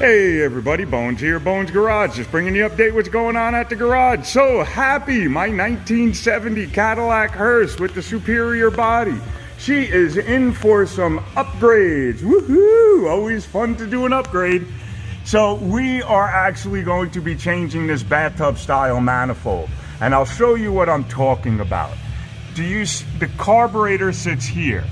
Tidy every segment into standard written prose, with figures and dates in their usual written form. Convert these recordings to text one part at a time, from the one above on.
Hey everybody, Bones here, Bones Garage, just bringing you an update what's going on at the garage. So happy, my 1970 Cadillac Hearse with the Superior body. She is in for some upgrades, woohoo, always fun to do an upgrade. So we are actually going to be changing this bathtub style manifold, and I'll show you what I'm talking about. The carburetor sits here.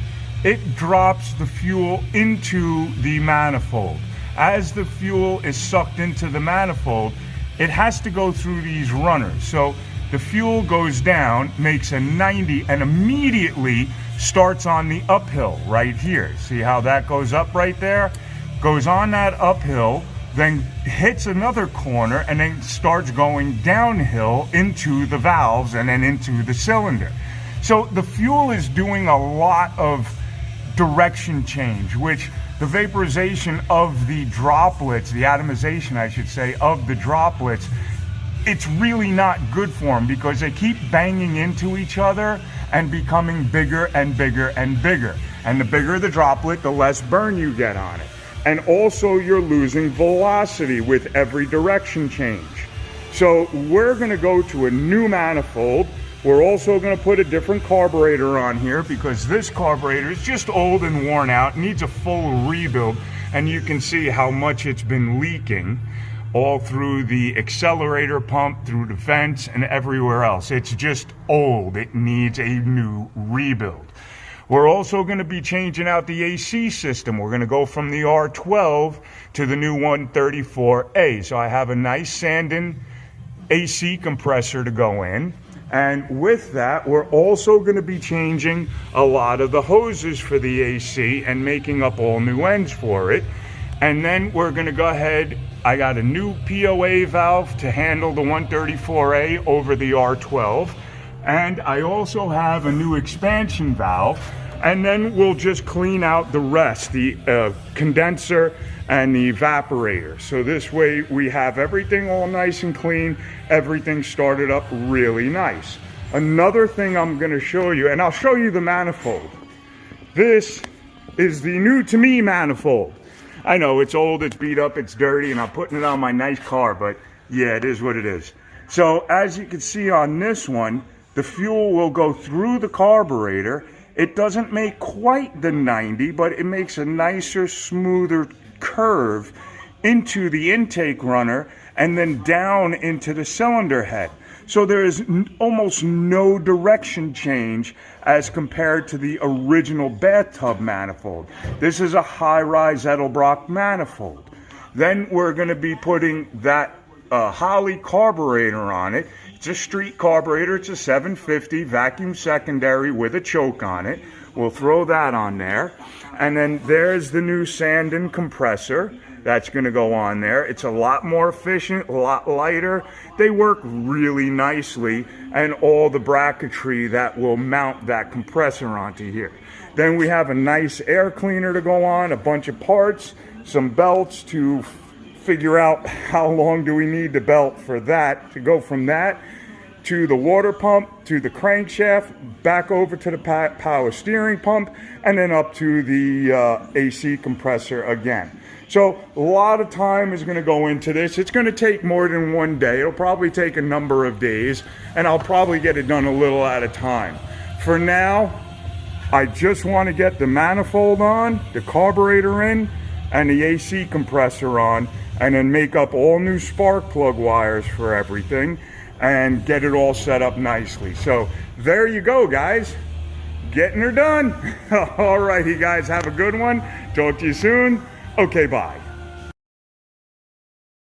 It drops the fuel into the manifold. As the fuel is sucked into the manifold, it has to go through these runners. So the fuel goes down, makes a 90, and immediately starts on the uphill right here. See how that goes up right there? Goes on that uphill, then hits another corner, and then starts going downhill into the valves and then into the cylinder. So the fuel is doing a lot of direction change, which the vaporization of the droplets, the atomization I should say, of the droplets, it's really not good for them because they keep banging into each other and becoming bigger and bigger and bigger. And the bigger the droplet, the less burn you get on it. And also you're losing velocity with every direction change. So we're gonna go to a new manifold. We're also going to put a different carburetor on here because this carburetor is just old and worn out, needs a full rebuild, and you can see how much it's been leaking all through the accelerator pump, through the vents, and everywhere else. It's just old. It needs a new rebuild. We're also going to be changing out the AC system. We're going to go from the R12 to the new 134A. So I have a nice Sandin AC compressor to go in. And with that, we're also going to be changing a lot of the hoses for the AC and making up all new ends for it. And then we're going to go ahead, I got a new POA valve to handle the 134A over the R12. And I also have a new expansion valve. And then we'll just clean out the rest, the condenser and the evaporator. So this way we have everything all nice and clean, everything started up really nice. Another thing I'm gonna show you, and I'll show you the manifold. This is the new to me manifold. I know it's old, it's beat up, it's dirty, and I'm putting it on my nice car, but yeah, it is what it is. So as you can see on this one, the fuel will go through the carburetor. It doesn't make quite the 90, but it makes a nicer, smoother curve into the intake runner and then down into the cylinder head. So there is almost no direction change as compared to the original bathtub manifold. This is a high-rise Edelbrock manifold. Then we're going to be putting that Holley carburetor on it. It's a street carburetor. It's a 750 vacuum secondary with a choke on it. We'll throw that on there. And then there's the new Sandin compressor. That's going to go on there. It's a lot more efficient, a lot lighter. They work really nicely, and all the bracketry that will mount that compressor onto here. Then we have a nice air cleaner to go on, a bunch of parts, some belts to figure out how long do we need the belt for that, to go from that to the water pump, to the crankshaft, back over to the power steering pump, and then up to the AC compressor again. So a lot of time is going to go into this. It's going to take more than one day. It'll probably take a number of days, and I'll probably get it done a little at a time. For now, I just want to get the manifold on, the carburetor in, and the AC compressor on, and then make up all new spark plug wires for everything and get it all set up nicely. So there you go, guys. Getting her done. All righty, guys, have a good one. Talk to you soon. Okay, bye.